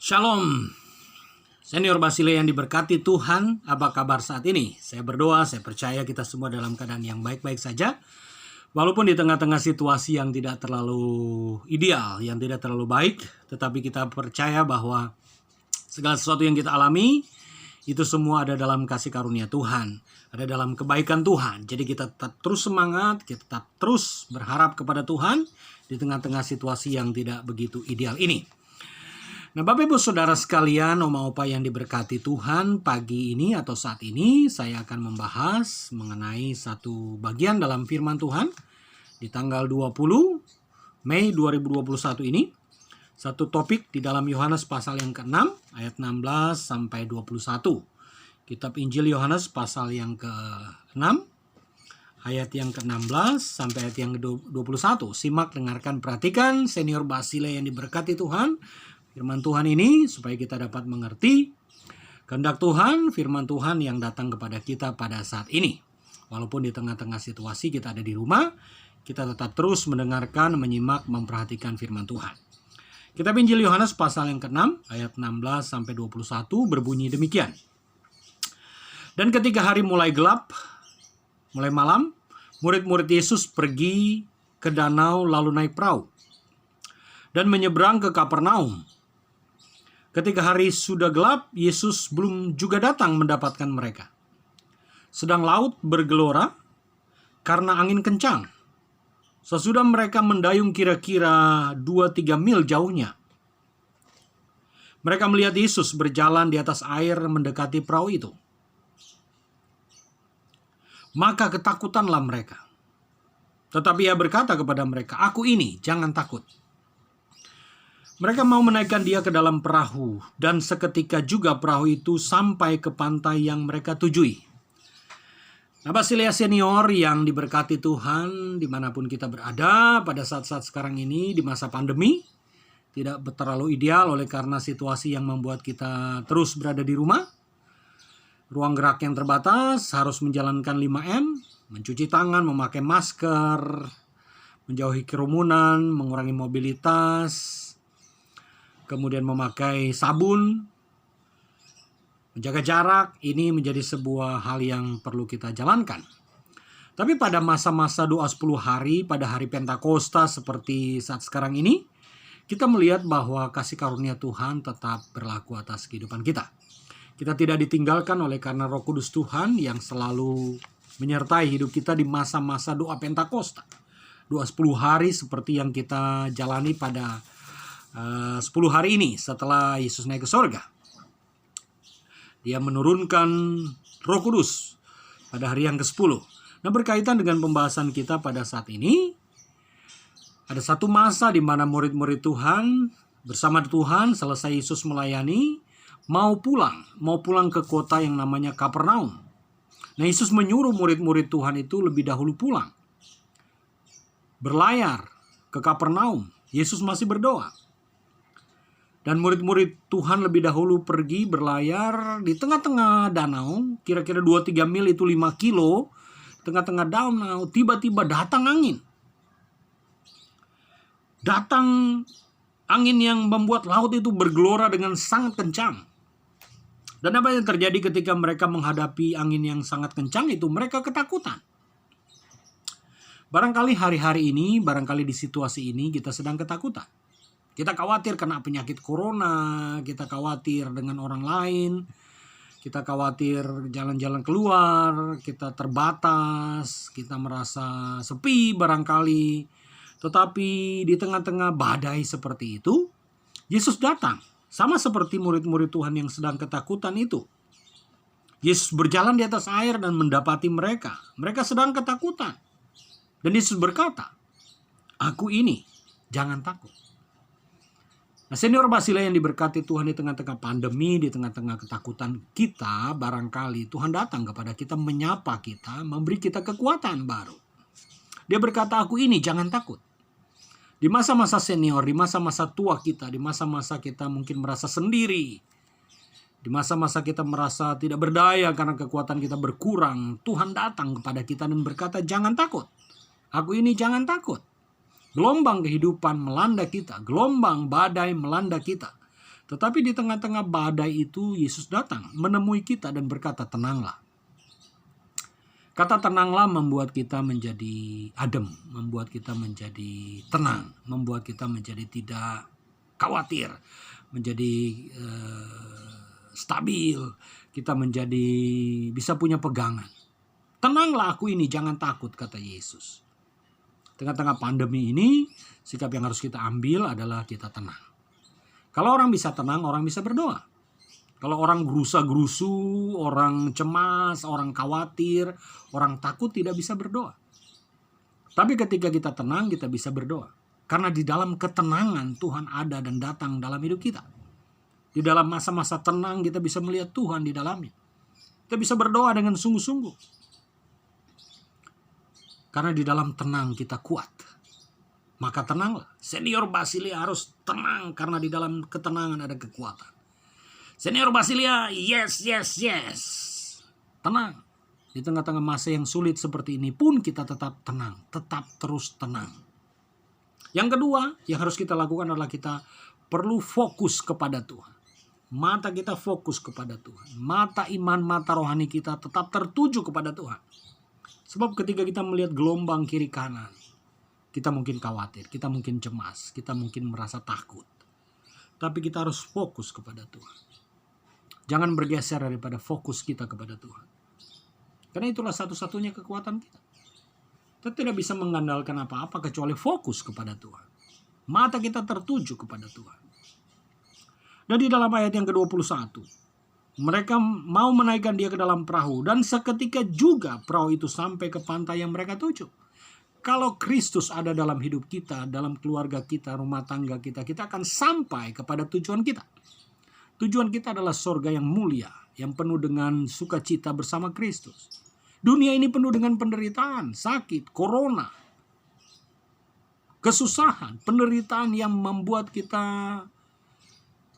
Shalom, Senior Basile yang diberkati Tuhan, apa kabar saat ini? Saya berdoa, saya percaya kita semua dalam keadaan yang baik-baik saja. Walaupun di tengah-tengah situasi yang tidak terlalu ideal, yang tidak terlalu baik, tetapi kita percaya bahwa segala sesuatu yang kita alami, itu semua ada dalam kasih karunia Tuhan, ada dalam kebaikan Tuhan. Jadi kita tetap terus semangat, kita tetap terus berharap kepada Tuhan di tengah-tengah situasi yang tidak begitu ideal ini. Nah, Bapak Ibu Saudara sekalian, Oma Opa yang diberkati Tuhan, pagi ini atau saat ini saya akan membahas mengenai satu bagian dalam firman Tuhan di tanggal 20 Mei 2021 ini. Satu topik di dalam Yohanes pasal yang ke-6 ayat 16 sampai 21. Kitab Injil Yohanes pasal yang ke-6 ayat yang ke-16 sampai ayat yang ke-21. Simak, dengarkan, perhatikan Senior Basile yang diberkati Tuhan. Firman Tuhan ini supaya kita dapat mengerti kehendak Tuhan, firman Tuhan yang datang kepada kita pada saat ini. Walaupun di tengah-tengah situasi kita ada di rumah, kita tetap terus mendengarkan, menyimak, memperhatikan firman Tuhan. Kitab Injil Yohanes pasal yang ke-6 ayat 16 sampai 21 berbunyi demikian. Dan ketika hari mulai gelap, mulai malam, murid-murid Yesus pergi ke danau lalu naik perahu dan menyeberang ke Kapernaum. Ketika hari sudah gelap, Yesus belum juga datang mendapatkan mereka. Sedang laut bergelora karena angin kencang. Sesudah mereka mendayung kira-kira 2-3 mil jauhnya, mereka melihat Yesus berjalan di atas air mendekati perahu itu. Maka ketakutanlah mereka. Tetapi ia berkata kepada mereka, "Aku ini, jangan takut." Mereka mau menaikkan dia ke dalam perahu, dan seketika juga perahu itu sampai ke pantai yang mereka tujui. Nah, Basilia Senior yang diberkati Tuhan, dimanapun kita berada pada saat-saat sekarang ini, di masa pandemi, tidak terlalu ideal oleh karena situasi yang membuat kita terus berada di rumah. Ruang gerak yang terbatas, harus menjalankan 5M, mencuci tangan, memakai masker, menjauhi kerumunan, mengurangi mobilitas, kemudian memakai sabun, menjaga jarak. Ini menjadi sebuah hal yang perlu kita jalankan. Tapi pada masa-masa doa 10 hari, pada hari Pentakosta seperti saat sekarang ini, kita melihat bahwa kasih karunia Tuhan tetap berlaku atas kehidupan kita. Kita tidak ditinggalkan oleh karena Roh Kudus Tuhan yang selalu menyertai hidup kita di masa-masa doa Pentakosta. Doa 10 hari seperti yang kita jalani pada 10 hari ini setelah Yesus naik ke sorga. Dia menurunkan Roh Kudus pada hari yang ke-10. Nah, berkaitan dengan pembahasan kita pada saat ini, ada satu masa di mana murid-murid Tuhan bersama Tuhan selesai Yesus melayani, mau pulang ke kota yang namanya Kapernaum. Nah, Yesus menyuruh murid-murid Tuhan itu lebih dahulu pulang, berlayar ke Kapernaum. Yesus masih berdoa. Dan murid-murid Tuhan lebih dahulu pergi berlayar di tengah-tengah danau, kira-kira 2-3 mil itu 5 kilo, tengah-tengah danau, tiba-tiba datang angin. Datang angin yang membuat laut itu bergelora dengan sangat kencang. Dan apa yang terjadi ketika mereka menghadapi angin yang sangat kencang itu? Mereka ketakutan. Barangkali hari-hari ini, barangkali di situasi ini kita sedang ketakutan. Kita khawatir kena penyakit corona, kita khawatir dengan orang lain, kita khawatir jalan-jalan keluar, kita terbatas, kita merasa sepi barangkali. Tetapi di tengah-tengah badai seperti itu, Yesus datang. Sama seperti murid-murid Tuhan yang sedang ketakutan itu. Yesus berjalan di atas air dan mendapati mereka. Mereka sedang ketakutan. Dan Yesus berkata, "Aku ini, jangan takut." Nah, Senior Basile yang diberkati Tuhan, di tengah-tengah pandemi, di tengah-tengah ketakutan kita, barangkali Tuhan datang kepada kita, menyapa kita, memberi kita kekuatan baru. Dia berkata, "Aku ini, jangan takut." Di masa-masa senior, di masa-masa tua kita, di masa-masa kita mungkin merasa sendiri, di masa-masa kita merasa tidak berdaya karena kekuatan kita berkurang, Tuhan datang kepada kita dan berkata, "Jangan takut. Aku ini, jangan takut." Gelombang kehidupan melanda kita, gelombang badai melanda kita. Tetapi di tengah-tengah badai itu Yesus datang menemui kita dan berkata, tenanglah. Kata tenanglah membuat kita menjadi adem, membuat kita menjadi tenang, membuat kita menjadi tidak khawatir, menjadi stabil, kita menjadi bisa punya pegangan. Tenanglah aku ini, jangan takut, kata Yesus. Tengah-tengah pandemi ini, sikap yang harus kita ambil adalah kita tenang. Kalau orang bisa tenang, orang bisa berdoa. Kalau orang gerusa-gerusu, orang cemas, orang khawatir, orang takut tidak bisa berdoa. Tapi ketika kita tenang, kita bisa berdoa. Karena di dalam ketenangan Tuhan ada dan datang dalam hidup kita. Di dalam masa-masa tenang kita bisa melihat Tuhan di dalamnya. Kita bisa berdoa dengan sungguh-sungguh. Karena di dalam tenang kita kuat. Maka tenanglah. Senior Basilia harus tenang karena di dalam ketenangan ada kekuatan. Senior Basilia, yes. Tenang. Di tengah-tengah masa yang sulit seperti ini pun kita tetap tenang. Tetap terus tenang. Yang kedua yang harus kita lakukan adalah kita perlu fokus kepada Tuhan. Mata kita fokus kepada Tuhan. Mata iman, mata rohani kita tetap tertuju kepada Tuhan. Sebab ketika kita melihat gelombang kiri kanan, kita mungkin khawatir, kita mungkin cemas, kita mungkin merasa takut. Tapi kita harus fokus kepada Tuhan. Jangan bergeser daripada fokus kita kepada Tuhan. Karena itulah satu-satunya kekuatan kita. Kita tidak bisa mengandalkan apa-apa kecuali fokus kepada Tuhan. Mata kita tertuju kepada Tuhan. Dan di dalam ayat yang ke-21, mereka mau menaikkan dia ke dalam perahu. Dan seketika juga perahu itu sampai ke pantai yang mereka tuju. Kalau Kristus ada dalam hidup kita, dalam keluarga kita, rumah tangga kita, kita akan sampai kepada tujuan kita. Tujuan kita adalah sorga yang mulia, yang penuh dengan sukacita bersama Kristus. Dunia ini penuh dengan penderitaan, sakit, corona, kesusahan, penderitaan yang membuat kita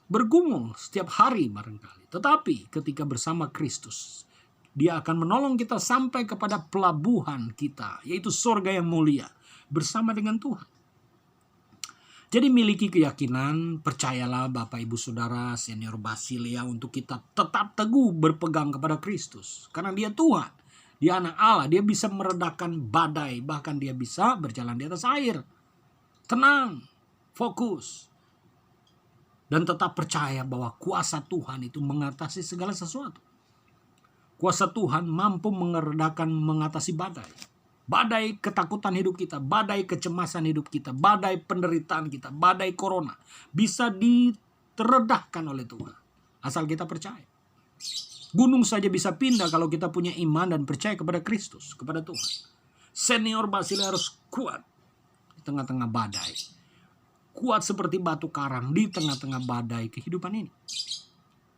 bergumul setiap hari barangkali. Tetapi ketika bersama Kristus, Dia akan menolong kita sampai kepada pelabuhan kita, yaitu sorga yang mulia, bersama dengan Tuhan. Jadi miliki keyakinan, percayalah Bapak Ibu Saudara, Senior Basilia, untuk kita tetap teguh berpegang kepada Kristus. Karena Dia Tuhan, Dia anak Allah, Dia bisa meredakan badai, bahkan Dia bisa berjalan di atas air. Tenang, fokus, dan tetap percaya bahwa kuasa Tuhan itu mengatasi segala sesuatu. Kuasa Tuhan mampu mengatasi badai. Badai ketakutan hidup kita, badai kecemasan hidup kita, badai penderitaan kita, badai corona. Bisa diteredahkan oleh Tuhan. Asal kita percaya. Gunung saja bisa pindah kalau kita punya iman dan percaya kepada Kristus, kepada Tuhan. Senior Basilia harus kuat di tengah-tengah badai. Kuat seperti batu karang di tengah-tengah badai kehidupan ini.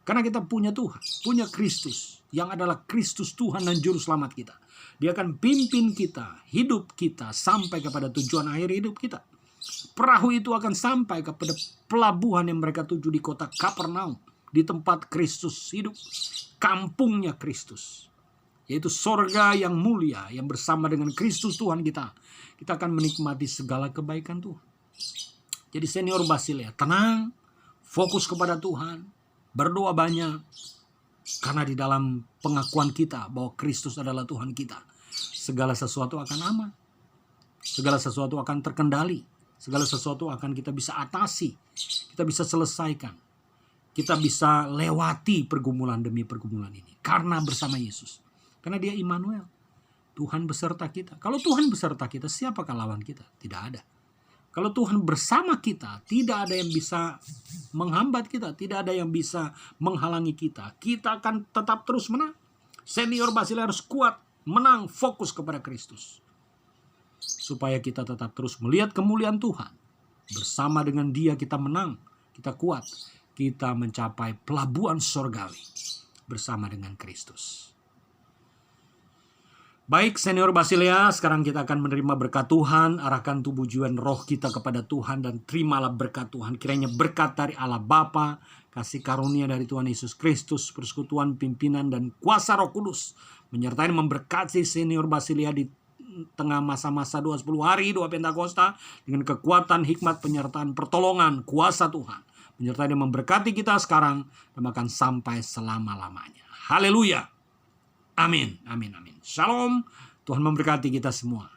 Karena kita punya Tuhan, punya Kristus, yang adalah Kristus Tuhan dan Juru Selamat kita. Dia akan pimpin kita, hidup kita, sampai kepada tujuan akhir hidup kita. Perahu itu akan sampai kepada pelabuhan yang mereka tuju di kota Kapernaum, di tempat Kristus hidup, kampungnya Kristus. Yaitu sorga yang mulia, yang bersama dengan Kristus Tuhan kita. Kita akan menikmati segala kebaikan Tuhan. Jadi Senior Basilia, tenang, fokus kepada Tuhan, berdoa banyak, karena di dalam pengakuan kita bahwa Kristus adalah Tuhan kita, segala sesuatu akan aman, segala sesuatu akan terkendali, segala sesuatu akan kita bisa atasi, kita bisa selesaikan, kita bisa lewati pergumulan demi pergumulan ini, karena bersama Yesus, karena Dia Immanuel, Tuhan beserta kita. Kalau Tuhan beserta kita, siapakah lawan kita? Tidak ada. Kalau Tuhan bersama kita, tidak ada yang bisa menghambat kita, tidak ada yang bisa menghalangi kita. Kita akan tetap terus menang. Senior Basilia harus kuat, menang, fokus kepada Kristus. Supaya kita tetap terus melihat kemuliaan Tuhan. Bersama dengan Dia kita menang, kita kuat, kita mencapai pelabuhan sorgawi bersama dengan Kristus. Baik Senior Basilia, sekarang kita akan menerima berkat Tuhan, arahkan tubuh jiwa dan roh kita kepada Tuhan dan terimalah berkat Tuhan. Kiranya berkat dari Allah Bapa, kasih karunia dari Tuhan Yesus Kristus, persekutuan pimpinan dan kuasa Roh Kudus menyertai dan memberkati Senior Basilia di tengah masa-masa 20 hari 2 Pentakosta dengan kekuatan, hikmat, penyertaan, pertolongan, kuasa Tuhan menyertai dan memberkati kita sekarang dan bahkan sampai selama-lamanya. Haleluya. Amin. Amin. Amin. Shalom. Tuhan memberkati kita semua.